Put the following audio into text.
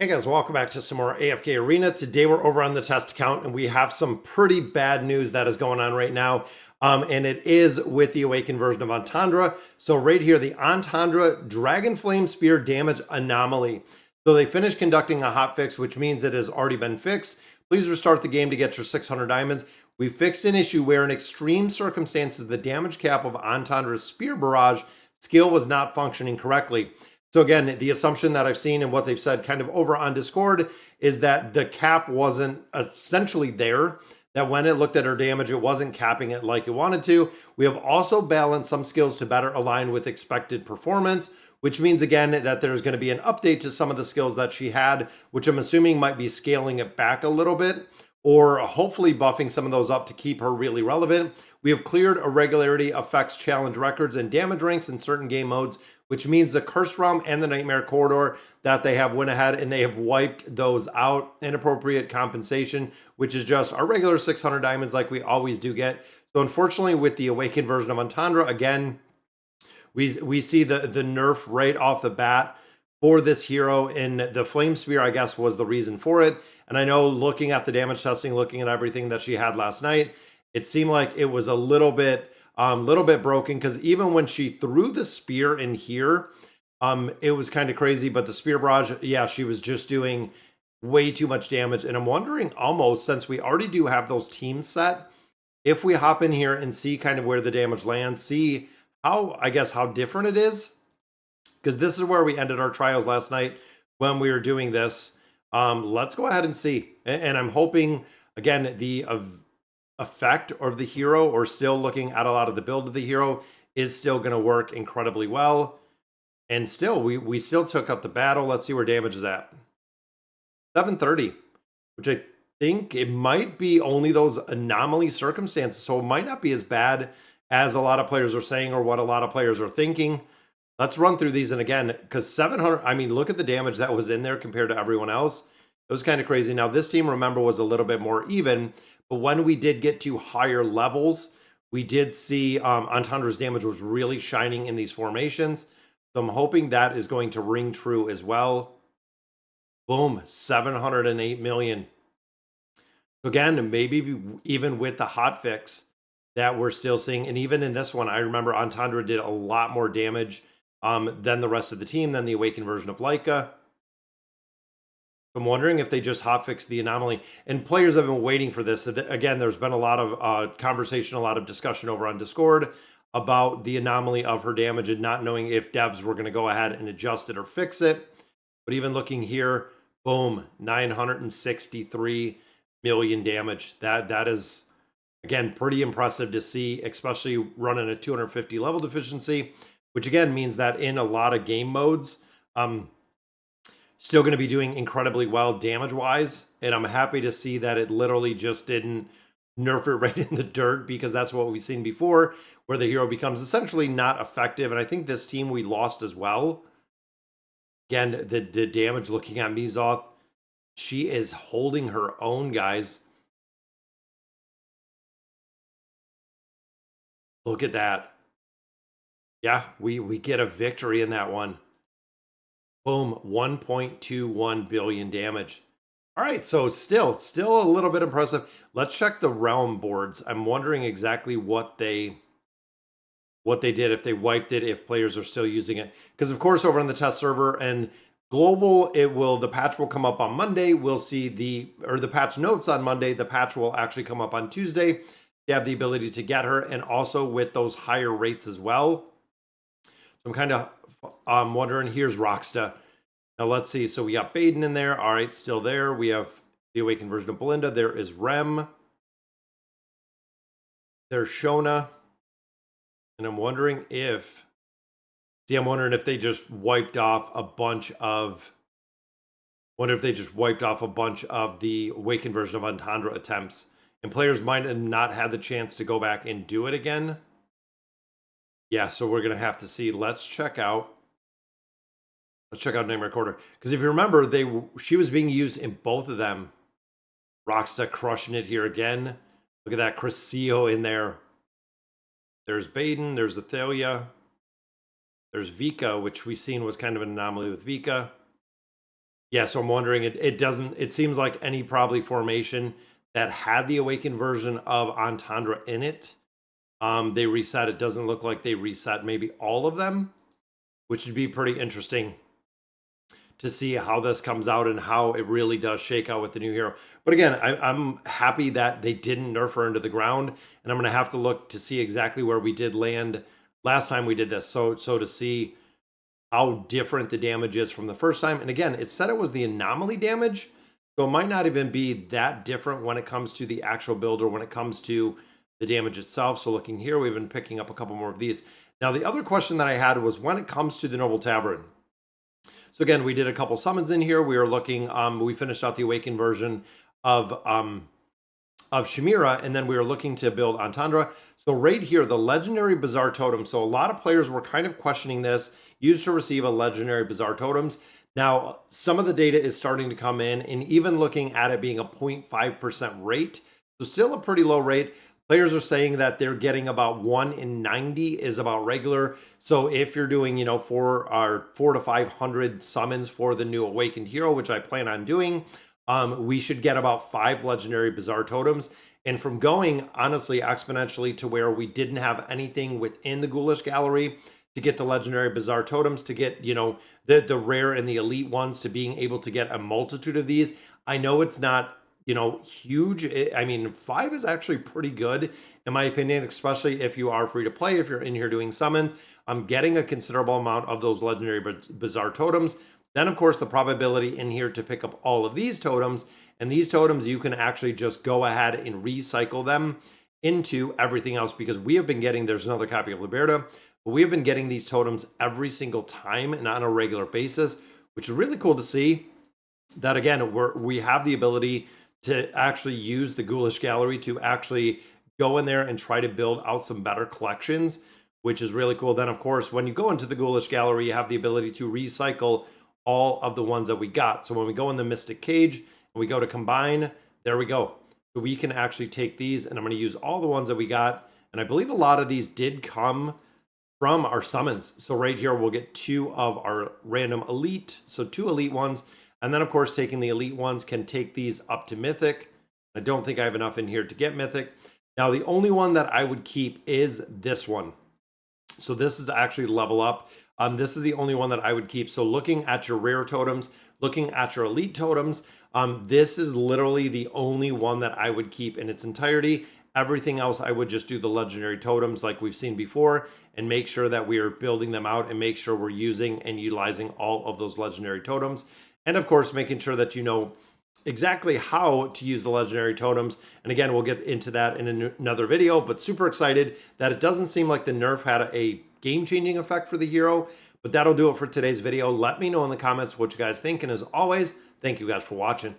Hey guys, welcome back to some more AFK Arena. Today we're over on the test account and we have some pretty bad news that is going on right now. And it is with the awakened version of Anandra. So right here, the Anandra Dragonflame Spear Damage Anomaly. So they finished conducting a hotfix, which means it has already been fixed. Please restart the game to get your 600 diamonds. We fixed an issue where in extreme circumstances, the damage cap of Anandra's Spear Barrage skill was not functioning correctly. So again, the assumption that I've seen and what they've said kind of over on Discord is that the cap wasn't essentially there, that when it looked at her damage, it wasn't capping it like it wanted to. We have also balanced some skills to better align with expected performance, which means again that there's going to be an update to some of the skills that she had, which I'm assuming might be scaling it back a little bit, or hopefully buffing some of those up to keep her really relevant. We have cleared irregularity effects challenge records and damage ranks in certain game modes, which means the Cursed Realm and the Nightmare Corridor that they have went ahead and they have wiped those out. Inappropriate compensation, which is just our regular 600 diamonds like we always do get. So unfortunately with the awakened version of Anandra, again, we see the nerf right off the bat for this hero, and the Flame Spear, I guess, was the reason for it. And I know looking at the damage testing, looking at everything that she had last night, it seemed like it was a little bit broken, because even when she threw the spear in here, it was kind of crazy. But the spear barrage, yeah, she was just doing way too much damage. And I'm wondering, almost, since we already do have those teams set, if we hop in here and see kind of where the damage lands, see how, I guess, how different it is, because this is where we ended our trials last night when we were doing this. Let's go ahead and see. And I'm hoping, again, the effect of the hero, or still looking at a lot of the build of the hero, is still going to work incredibly well. And still, we still took up the battle. Let's see where damage is at. 730, which I think it might be only those anomaly circumstances. So it might not be as bad as a lot of players are saying, or what a lot of players are thinking. Let's run through these. And again, because 700, I mean, look at the damage that was in there compared to everyone else. It was kind of crazy. Now, this team, remember, was a little bit more even. But when we did get to higher levels, we did see Anandra's damage was really shining in these formations. So I'm hoping that is going to ring true as well. Boom, 708 million. Again, maybe even with the hotfix that we're still seeing, and even in this one, I remember Anandra did a lot more damage than the rest of the team, than the awakened version of Leica. I'm wondering if they just hotfix the anomaly. And players have been waiting for this. Again, there's been a lot of conversation, a lot of discussion over on Discord about the anomaly of her damage, and not knowing if devs were going to go ahead and adjust it or fix it. But even looking here, boom, 963 million damage. That is, again, pretty impressive to see, especially running a 250 level deficiency, which again means that in a lot of game modes, still going to be doing incredibly well damage-wise. And I'm happy to see that it literally just didn't nerf it right in the dirt, because that's what we've seen before, where the hero becomes essentially not effective. And I think this team we lost as well. Again, the damage, looking at Mizoth, she is holding her own, guys. Look at that. Yeah, we get a victory in that one. Boom, 1.21 billion damage. All right, so still a little bit impressive. Let's check the realm boards. I'm wondering exactly what they did, if they wiped it, if players are still using it. Because of course, over on the test server and global, the patch will come up on Monday. We'll see the patch notes on Monday. The patch will actually come up on Tuesday. You have the ability to get her, and also with those higher rates as well. So I'm kind of wondering, here's Rocksta. Now let's see. So we got Baden in there. All right, still there. We have the awakened version of Belinda. There is Rem. There's Shona. And I'm wondering if, they just wiped off a bunch of, the awakened version of Anandra attempts, and players might have not had the chance to go back and do it again. Yeah, so we're going to have to see. Let's check out Nightmare Corridor. Because if you remember, she was being used in both of them. Rocksta crushing it here again. Look at that Crescio in there. There's Baden, there's Athalia. There's Vika, which we seen was kind of an anomaly with Vika. Yeah, so I'm wondering, it doesn't, it seems like any probably formation that had the awakened version of Antandra in it, they reset. It doesn't look like they reset maybe all of them, which would be pretty interesting to see how this comes out and how it really does shake out with the new hero. But again, I'm happy that they didn't nerf her into the ground, and I'm going to have to look to see exactly where we did land last time we did this. So to see how different the damage is from the first time. And again, it said it was the anomaly damage, so it might not even be that different when it comes to the actual build or when it comes to the damage itself. So looking here, we've been picking up a couple more of these. Now, the other question that I had was when it comes to the Noble Tavern. So again, we did a couple summons in here. We were looking, we finished out the Awakened version of Shamira, and then we were looking to build Antandra. So right here, the Legendary Bizarre Totem. So a lot of players were kind of questioning this, used to receive a Legendary Bizarre Totems. Now, some of the data is starting to come in, and even looking at it being a 0.5% rate, so still a pretty low rate. Players are saying that they're getting about 1 in 90 is about regular. So if you're doing, 4 to 500 summons for the new Awakened Hero, which I plan on doing, we should get about 5 Legendary Bizarre Totems. And from going, honestly, exponentially to where we didn't have anything within the Ghoulish Gallery to get the Legendary Bizarre Totems, to get, the rare and the elite ones, to being able to get a multitude of these. I know it's not, huge. I mean, 5 is actually pretty good, in my opinion, especially if you are free to play, if you're in here doing summons. I'm getting a considerable amount of those Legendary Bizarre Totems. Then, of course, the probability in here to pick up all of these totems, and these totems, you can actually just go ahead and recycle them into everything else, because we have been getting, there's another copy of Liberta, but we have been getting these totems every single time and on a regular basis, which is really cool to see that, again, we have the ability to actually use the Ghoulish Gallery to actually go in there and try to build out some better collections, which is really cool. Then, of course, when you go into the Ghoulish Gallery, you have the ability to recycle all of the ones that we got. So when we go in the Mystic Cage and we go to combine, there we go. So we can actually take these, and I'm going to use all the ones that we got. And I believe a lot of these did come from our summons. So right here, we'll get 2 of our random elite. So 2 elite ones. And then, of course, taking the elite ones can take these up to Mythic. I don't think I have enough in here to get Mythic. Now, the only one that I would keep is this one. So this is actually level up. This is the only one that I would keep. So looking at your rare totems, looking at your elite totems, this is literally the only one that I would keep in its entirety. Everything else, I would just do the legendary totems like we've seen before and make sure that we are building them out and make sure we're using and utilizing all of those legendary totems. And of course, making sure that you know exactly how to use the legendary totems. And again, we'll get into that in another video, but super excited that it doesn't seem like the nerf had a game-changing effect for the hero. But that'll do it for today's video. Let me know in the comments what you guys think. And as always, thank you guys for watching.